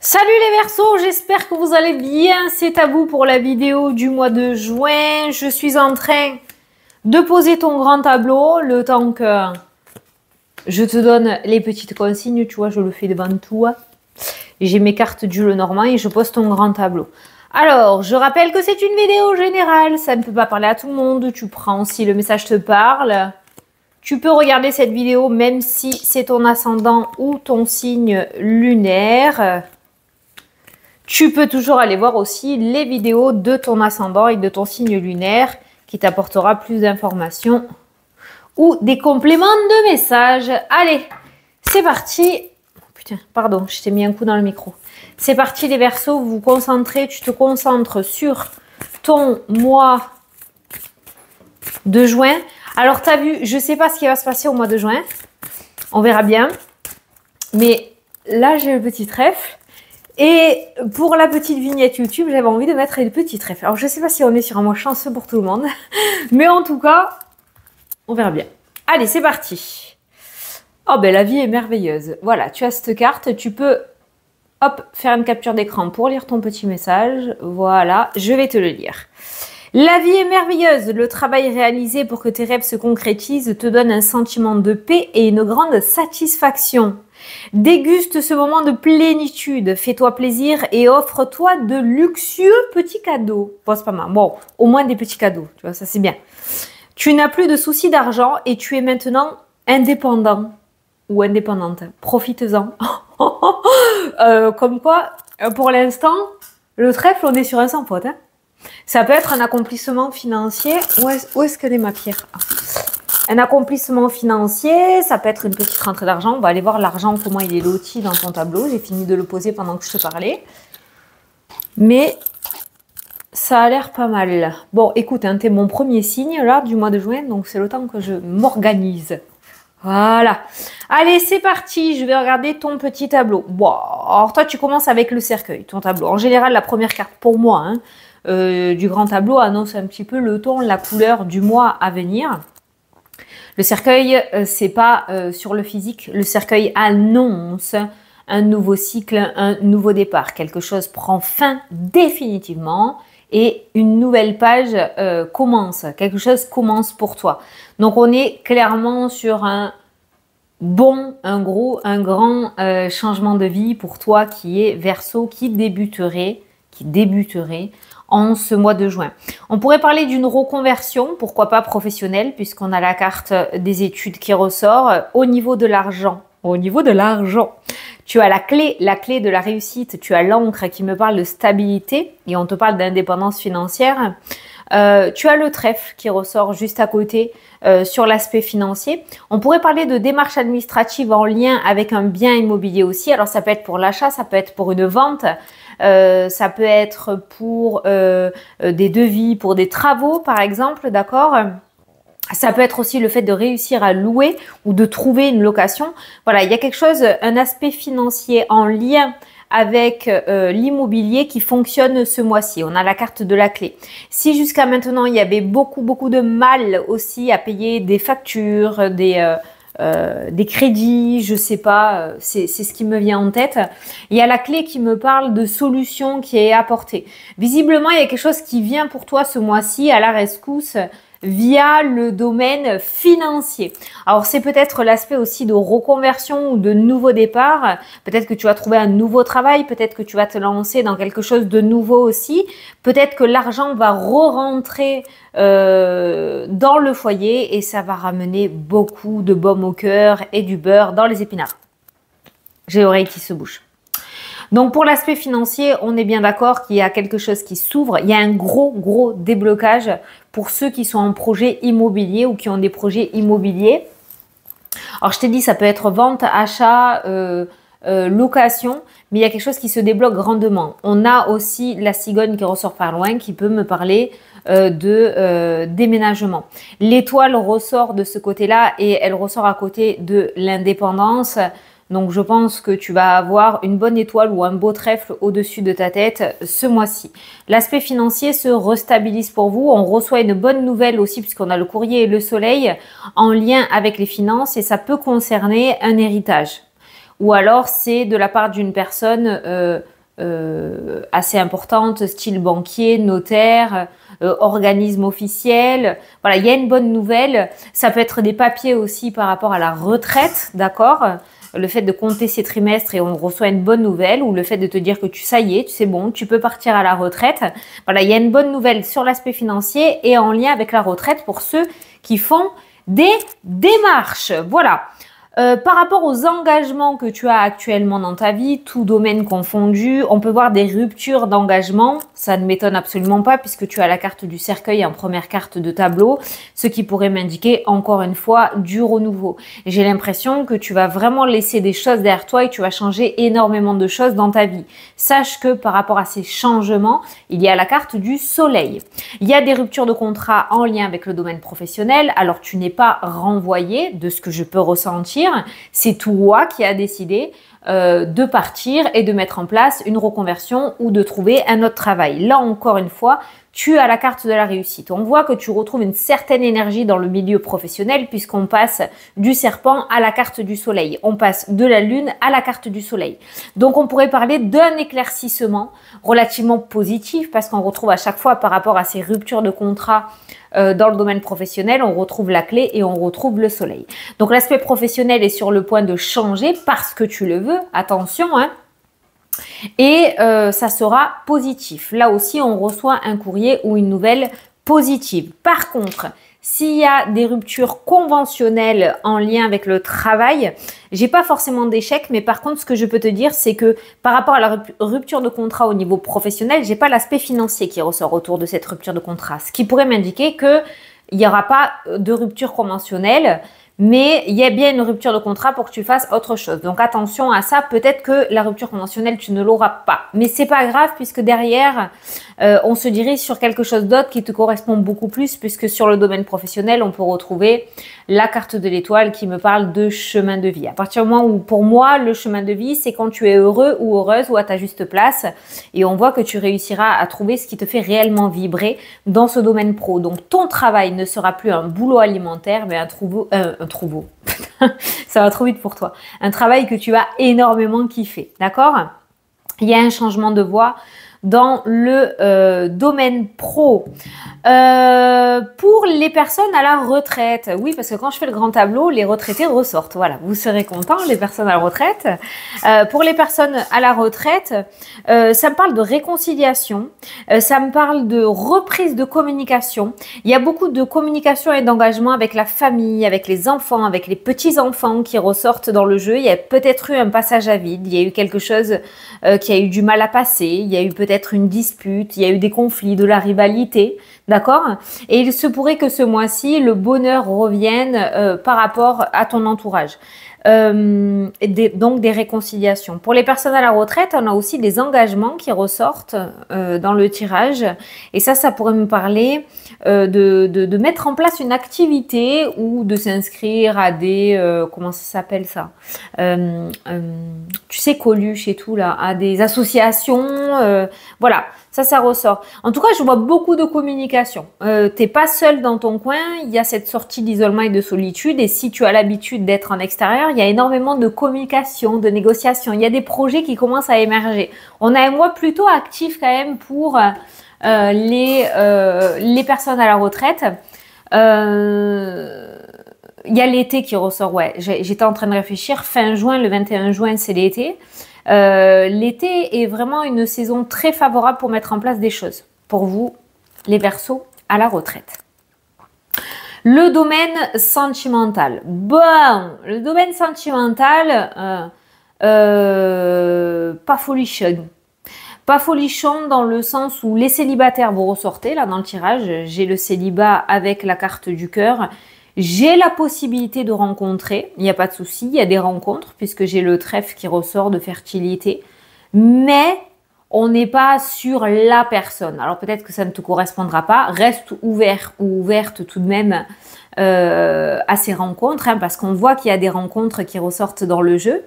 Salut les Verseaux, j'espère que vous allez bien. C'est à vous pour la vidéo du mois de juin. Je suis en train de poser ton grand tableau, le temps que je te donne les petites consignes. Tu vois, je le fais devant toi. J'ai mes cartes du Lenormand et je pose ton grand tableau. Alors, je rappelle que c'est une vidéo générale. Ça ne peut pas parler à tout le monde. Tu prends si le message te parle. Tu peux regarder cette vidéo même si c'est ton ascendant ou ton signe lunaire. Tu peux toujours aller voir aussi les vidéos de ton ascendant et de ton signe lunaire qui t'apportera plus d'informations ou des compléments de messages. Allez, c'est parti. Oh, putain, pardon, je t'ai mis un coup dans le micro. C'est parti les Verseaux, vous vous concentrez, tu te concentres sur ton mois de juin. Alors, tu as vu, je ne sais pas ce qui va se passer au mois de juin. On verra bien. Mais là, j'ai le petit trèfle. Et pour la petite vignette YouTube, j'avais envie de mettre les petits trèfles. Alors, je ne sais pas si on est sur un mois chanceux pour tout le monde. Mais en tout cas, on verra bien. Allez, c'est parti. Oh, ben la vie est merveilleuse. Voilà, tu as cette carte. Tu peux, hop, faire une capture d'écran pour lire ton petit message. Voilà, je vais te le lire. La vie est merveilleuse. Le travail réalisé pour que tes rêves se concrétisent te donne un sentiment de paix et une grande satisfaction. Déguste ce moment de plénitude, fais-toi plaisir et offre-toi de luxueux petits cadeaux. Bon, c'est pas mal. Bon, au moins des petits cadeaux, tu vois, ça c'est bien. Tu n'as plus de soucis d'argent et tu es maintenant indépendant ou indépendante. Profites-en. Comme quoi, pour l'instant, le trèfle, on est sur un sans faute. Hein. Ça peut être un accomplissement financier. Où est-ce qu'elle est ma pierre? Un accomplissement financier, ça peut être une petite rentrée d'argent. On va aller voir l'argent, comment il est loti dans ton tableau. J'ai fini de le poser pendant que je te parlais. Mais ça a l'air pas mal. Bon, écoute, hein, t'es mon premier signe là du mois de juin, donc c'est le temps que je m'organise. Voilà. Allez, c'est parti. Je vais regarder ton petit tableau. Bon, alors toi, tu commences avec le cercueil, ton tableau. En général, la première carte pour moi du grand tableau annonce un petit peu le ton, la couleur du mois à venir. Le cercueil, c'est pas sur le physique. Le cercueil annonce un nouveau cycle, un nouveau départ. Quelque chose prend fin définitivement et une nouvelle page commence. Quelque chose commence pour toi. Donc, on est clairement sur un grand changement de vie pour toi qui est Verseau, qui débuterait en ce mois de juin. On pourrait parler d'une reconversion, pourquoi pas professionnelle, puisqu'on a la carte des études qui ressort. Au niveau de l'argent, tu as la clé de la réussite, tu as l'encre qui me parle de stabilité et on te parle d'indépendance financière. Tu as le trèfle qui ressort juste à côté sur l'aspect financier. On pourrait parler de démarches administratives en lien avec un bien immobilier aussi. Alors ça peut être pour l'achat, ça peut être pour une vente, ça peut être pour des devis, pour des travaux par exemple, d'accord ? Ça peut être aussi le fait de réussir à louer ou de trouver une location. Voilà, il y a quelque chose, un aspect financier en lien avec l'immobilier qui fonctionne ce mois-ci. On a la carte de la clé. Si jusqu'à maintenant, il y avait beaucoup de mal aussi à payer des factures, des crédits, je sais pas, c'est ce qui me vient en tête. Il y a la clé qui me parle de solution qui est apportée. Visiblement, il y a quelque chose qui vient pour toi ce mois-ci à la rescousse via le domaine financier. Alors, c'est peut-être l'aspect aussi de reconversion ou de nouveau départ. Peut-être que tu vas trouver un nouveau travail, peut-être que tu vas te lancer dans quelque chose de nouveau aussi. Peut-être que l'argent va re-rentrer dans le foyer et ça va ramener beaucoup de baume au cœur et du beurre dans les épinards. J'ai l'oreille qui se bouge. Donc, pour l'aspect financier, on est bien d'accord qu'il y a quelque chose qui s'ouvre. Il y a un gros déblocage pour ceux qui sont en projet immobilier ou qui ont des projets immobiliers. Alors, je t'ai dit, ça peut être vente, achat, location, mais il y a quelque chose qui se débloque grandement. On a aussi la cigogne qui ressort par loin, qui peut me parler de déménagement. L'étoile ressort de ce côté-là et elle ressort à côté de l'indépendance. Donc, je pense que tu vas avoir une bonne étoile ou un beau trèfle au-dessus de ta tête ce mois-ci. L'aspect financier se restabilise pour vous. On reçoit une bonne nouvelle aussi puisqu'on a le courrier et le soleil en lien avec les finances et ça peut concerner un héritage. Ou alors, c'est de la part d'une personne assez importantes, style banquier, notaire, organisme officiel. Voilà, il y a une bonne nouvelle. Ça peut être des papiers aussi par rapport à la retraite, d'accord? Le fait de compter ses trimestres et on reçoit une bonne nouvelle, ou le fait de te dire que ça y est, tu sais bon, tu peux partir à la retraite. Voilà, il y a une bonne nouvelle sur l'aspect financier et en lien avec la retraite pour ceux qui font des démarches. Voilà. Par rapport aux engagements que tu as actuellement dans ta vie, tout domaine confondu, on peut voir des ruptures d'engagement. Ça ne m'étonne absolument pas puisque tu as la carte du cercueil en première carte de tableau, ce qui pourrait m'indiquer encore une fois du renouveau. J'ai l'impression que tu vas vraiment laisser des choses derrière toi et tu vas changer énormément de choses dans ta vie. Sache que par rapport à ces changements, il y a la carte du soleil. Il y a des ruptures de contrat en lien avec le domaine professionnel. Alors tu n'es pas renvoyé de ce que je peux ressentir. C'est toi qui as décidé de partir et de mettre en place une reconversion ou de trouver un autre travail. Là encore une fois, tu as la carte de la réussite. On voit que tu retrouves une certaine énergie dans le milieu professionnel puisqu'on passe du serpent à la carte du soleil. On passe de la lune à la carte du soleil. Donc on pourrait parler d'un éclaircissement relativement positif parce qu'on retrouve à chaque fois par rapport à ces ruptures de contrat dans le domaine professionnel, on retrouve la clé et on retrouve le soleil. Donc l'aspect professionnel est sur le point de changer parce que tu le veux, attention, hein. Et ça sera positif. Là aussi, on reçoit un courrier ou une nouvelle positive. Par contre, s'il y a des ruptures conventionnelles en lien avec le travail, j'ai pas forcément d'échec, mais par contre, ce que je peux te dire, c'est que par rapport à la rupture de contrat au niveau professionnel, j'ai pas l'aspect financier qui ressort autour de cette rupture de contrat. Ce qui pourrait m'indiquer que il n'y aura pas de rupture conventionnelle, mais il y a bien une rupture de contrat pour que tu fasses autre chose. Donc attention à ça, peut-être que la rupture conventionnelle, tu ne l'auras pas. Mais c'est pas grave puisque derrière, on se dirige sur quelque chose d'autre qui te correspond beaucoup plus puisque sur le domaine professionnel, on peut retrouver la carte de l'étoile qui me parle de chemin de vie. À partir du moment où, pour moi, le chemin de vie, c'est quand tu es heureux ou heureuse ou à ta juste place et on voit que tu réussiras à trouver ce qui te fait réellement vibrer dans ce domaine pro. Donc ton travail ne sera plus un boulot alimentaire, mais un trouveau. Ça va trop vite pour toi. Un travail que tu vas énormément kiffer, d'accord? Il y a un changement de voie dans le domaine pro. Pour les personnes à la retraite, oui, parce que quand je fais le grand tableau, les retraités ressortent. Voilà, vous serez contents, les personnes à la retraite. Pour les personnes à la retraite, ça me parle de réconciliation, ça me parle de reprise de communication. Il y a beaucoup de communication et d'engagement avec la famille, avec les enfants, avec les petits-enfants qui ressortent dans le jeu. Il y a peut-être eu un passage à vide, il y a eu quelque chose qui a eu du mal à passer, il y a eu peut-être une dispute, il y a eu des conflits, de la rivalité. D'accord? Et il se pourrait que ce mois-ci, le bonheur revienne par rapport à ton entourage. Donc des réconciliations. Pour les personnes à la retraite, on a aussi des engagements qui ressortent dans le tirage. Et ça pourrait me parler de mettre en place une activité ou de s'inscrire à des... comment ça s'appelle ça? Tu sais, Coluche et tout, là, à des associations. Voilà, ça ressort. En tout cas, je vois beaucoup de communication. T'es pas seul dans ton coin, il y a cette sortie d'isolement et de solitude. Et si tu as l'habitude d'être en extérieur, il y a énormément de communication, de négociation. Il y a des projets qui commencent à émerger. On a un mois plutôt actif quand même pour les personnes à la retraite. Il y a l'été qui ressort, ouais. J'étais en train de réfléchir. Fin juin, le 21 juin, c'est l'été. L'été est vraiment une saison très favorable pour mettre en place des choses. Pour vous, les Verseaux à la retraite. Le domaine sentimental. Bon, le domaine sentimental, pas folichon. Pas folichon dans le sens où les célibataires, vous ressortez là dans le tirage. J'ai le célibat avec la carte du cœur. J'ai la possibilité de rencontrer, il n'y a pas de souci, il y a des rencontres puisque j'ai le trèfle qui ressort de fertilité. Mais on n'est pas sur la personne. Alors peut-être que ça ne te correspondra pas. Reste ouvert ou ouverte tout de même à ces rencontres hein, parce qu'on voit qu'il y a des rencontres qui ressortent dans le jeu.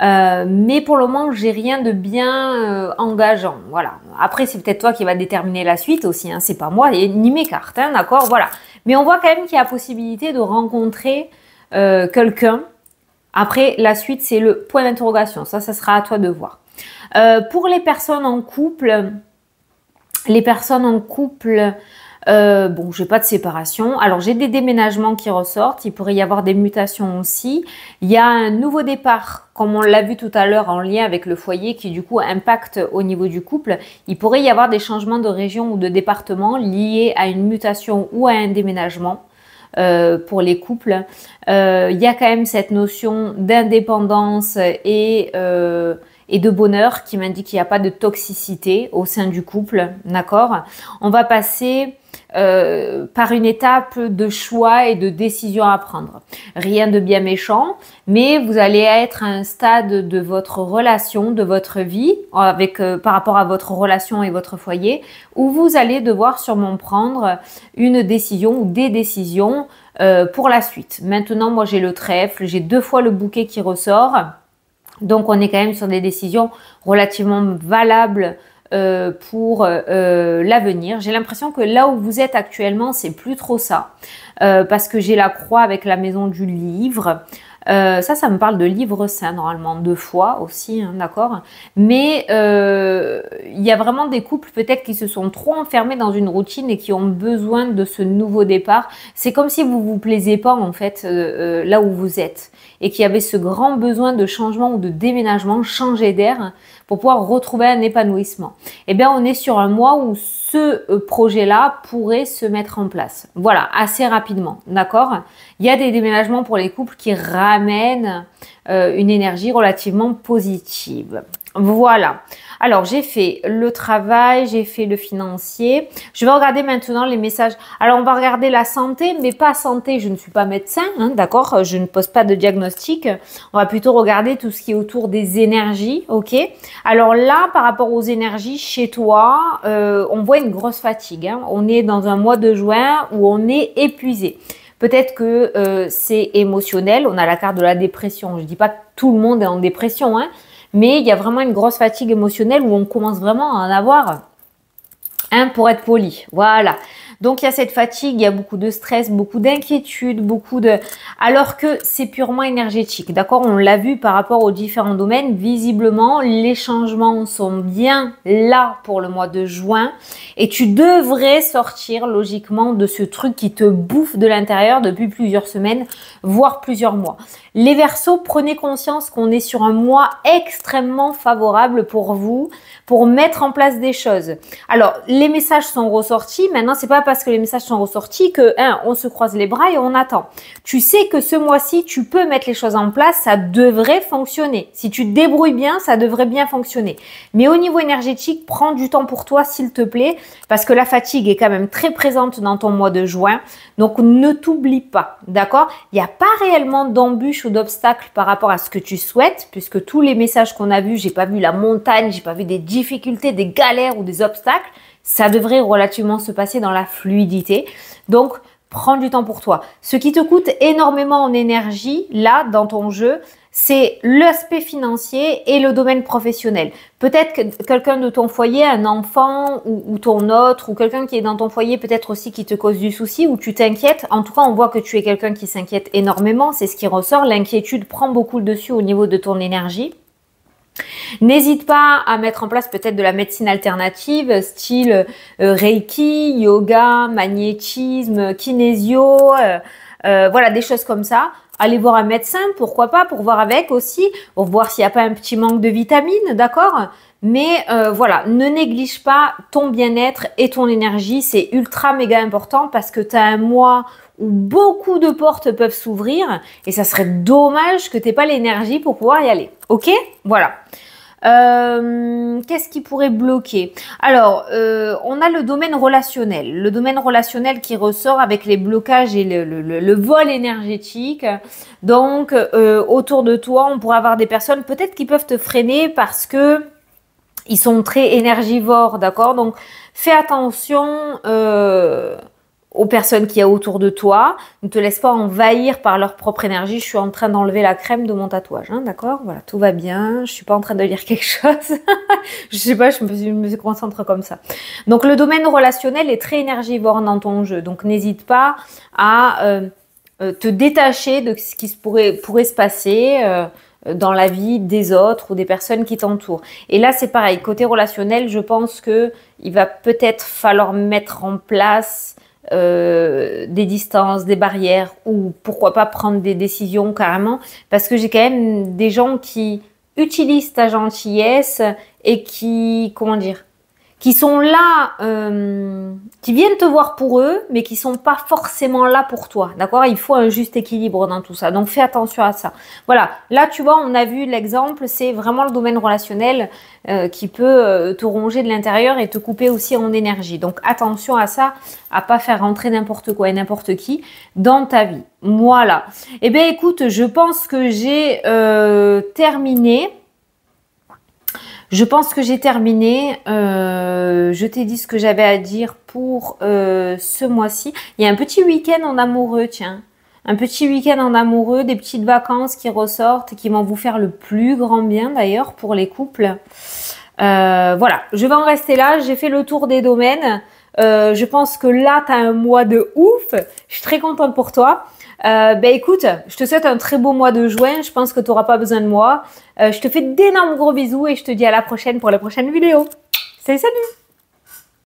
Mais pour le moment, j'ai rien de bien engageant. Voilà. Après, c'est peut-être toi qui va déterminer la suite aussi. Hein. C'est pas moi ni mes cartes, hein, d'accord. Voilà. Mais on voit quand même qu'il y a la possibilité de rencontrer quelqu'un. Après, la suite, c'est le point d'interrogation. Ça sera à toi de voir. Pour les personnes en couple, bon, j'ai pas de séparation. Alors, j'ai des déménagements qui ressortent. Il pourrait y avoir des mutations aussi. Il y a un nouveau départ, comme on l'a vu tout à l'heure, en lien avec le foyer, qui du coup impacte au niveau du couple. Il pourrait y avoir des changements de région ou de département liés à une mutation ou à un déménagement. Pour les couples, il y a quand même cette notion d'indépendance et de bonheur qui m'indique qu'il n'y a pas de toxicité au sein du couple, d'accord? On va passer par une étape de choix et de décision à prendre. Rien de bien méchant, mais vous allez être à un stade de votre relation, de votre vie, avec par rapport à votre relation et votre foyer, où vous allez devoir sûrement prendre une décision ou des décisions pour la suite. Maintenant, moi j'ai le trèfle, j'ai 2 fois le bouquet qui ressort. Donc, on est quand même sur des décisions relativement valables pour l'avenir. J'ai l'impression que là où vous êtes actuellement, c'est plus trop ça. Parce que j'ai la croix avec la maison du livre. Ça me parle de livre saint, normalement, 2 fois aussi, hein, d'accord? Mais il y a vraiment des couples peut-être qui se sont trop enfermés dans une routine et qui ont besoin de ce nouveau départ. C'est comme si vous vous plaisiez pas, en fait, là où vous êtes. Et qu'il y avait ce grand besoin de changement ou de déménagement, changer d'air, pour pouvoir retrouver un épanouissement. Eh bien, on est sur un mois où ce projet-là pourrait se mettre en place. Voilà, assez rapidement, d'accord? Il y a des déménagements pour les couples qui ramènent une énergie relativement positive. Voilà. Alors, j'ai fait le travail, j'ai fait le financier. Je vais regarder maintenant les messages. Alors, on va regarder la santé, mais pas santé. Je ne suis pas médecin, hein, d'accord? Je ne pose pas de diagnostic. On va plutôt regarder tout ce qui est autour des énergies, ok? Alors là, par rapport aux énergies, chez toi, on voit une grosse fatigue, hein. On est dans un mois de juin où on est épuisé. Peut-être que c'est émotionnel. On a la carte de la dépression. Je dis pas que tout le monde est en dépression, hein. Mais il y a vraiment une grosse fatigue émotionnelle où on commence vraiment à en avoir, hein, pour être poli. Voilà. Donc, il y a cette fatigue, il y a beaucoup de stress, beaucoup d'inquiétude, alors que c'est purement énergétique. D'accord? On l'a vu par rapport aux différents domaines. Visiblement, les changements sont bien là pour le mois de juin. Et tu devrais sortir logiquement de ce truc qui te bouffe de l'intérieur depuis plusieurs semaines, voire plusieurs mois. Les Verseaux, prenez conscience qu'on est sur un mois extrêmement favorable pour vous, pour mettre en place des choses. Alors, les messages sont ressortis. Maintenant, c'est pas parce que les messages sont ressortis que, on se croise les bras et on attend. Tu sais que ce mois-ci, tu peux mettre les choses en place, ça devrait fonctionner. Si tu te débrouilles bien, ça devrait bien fonctionner. Mais au niveau énergétique, prends du temps pour toi, s'il te plaît, parce que la fatigue est quand même très présente dans ton mois de juin. Donc, ne t'oublie pas, d'accord? Il n'y a pas réellement d'embûches ou d'obstacles par rapport à ce que tu souhaites, puisque tous les messages qu'on a vus, j'ai pas vu la montagne, j'ai pas vu des difficultés, des galères ou des obstacles. Ça devrait relativement se passer dans la fluidité. Donc, prends du temps pour toi. Ce qui te coûte énormément en énergie, là, dans ton jeu, c'est l'aspect financier et le domaine professionnel. Peut-être que quelqu'un de ton foyer, un enfant ou ton autre, ou quelqu'un qui est dans ton foyer peut-être aussi qui te cause du souci ou tu t'inquiètes. En tout cas, on voit que tu es quelqu'un qui s'inquiète énormément. C'est ce qui ressort. L'inquiétude prend beaucoup le dessus au niveau de ton énergie. N'hésite pas à mettre en place peut-être de la médecine alternative, style Reiki, yoga, magnétisme, kinésio, voilà, des choses comme ça. Allez voir un médecin, pourquoi pas, pour voir avec aussi, pour voir s'il n'y a pas un petit manque de vitamines, d'accord? Mais voilà, ne néglige pas ton bien-être et ton énergie, c'est ultra méga important parce que tu as un mois où beaucoup de portes peuvent s'ouvrir et ça serait dommage que tu n'aies pas l'énergie pour pouvoir y aller. Ok? Voilà. Qu'est-ce qui pourrait bloquer? Alors, on a le domaine relationnel. Le domaine relationnel qui ressort avec les blocages et le vol énergétique. Donc, autour de toi, on pourrait avoir des personnes peut-être qui peuvent te freiner parce que ils sont très énergivores, d'accord? Donc, fais attention aux personnes qu'il y a autour de toi. Ne te laisse pas envahir par leur propre énergie. Je suis en train d'enlever la crème de mon tatouage, hein, d'accord? Voilà, tout va bien. Je suis pas en train de lire quelque chose. Je sais pas, je me concentre comme ça. Donc, le domaine relationnel est très énergivore dans ton jeu. Donc, n'hésite pas à te détacher de ce qui pourrait se passer. dans la vie des autres ou des personnes qui t'entourent. Et là, c'est pareil. Côté relationnel, je pense que il va peut-être falloir mettre en place des distances, des barrières ou pourquoi pas prendre des décisions carrément parce que j'ai quand même des gens qui utilisent ta gentillesse et qui, comment dire, qui sont là, qui viennent te voir pour eux, mais qui sont pas forcément là pour toi, d'accord? Il faut un juste équilibre dans tout ça, donc fais attention à ça. Voilà, là tu vois, on a vu l'exemple, c'est vraiment le domaine relationnel qui peut te ronger de l'intérieur et te couper aussi en énergie. Donc attention à ça, à pas faire rentrer n'importe quoi et n'importe qui dans ta vie. Voilà. Eh bien écoute, je pense que j'ai terminé. Je pense que j'ai terminé. Je t'ai dit ce que j'avais à dire pour ce mois-ci. Il y a un petit week-end en amoureux, tiens. Un petit week-end en amoureux, des petites vacances qui ressortent, qui vont vous faire le plus grand bien d'ailleurs pour les couples. Voilà, je vais en rester là. J'ai fait le tour des domaines. Je pense que là, tu as un mois de ouf. Je suis très contente pour toi. Ben écoute, je te souhaite un très beau mois de juin. Je pense que tu n'auras pas besoin de moi. Je te fais d'énormes gros bisous et je te dis à la prochaine pour la prochaine vidéo. Salut, salut!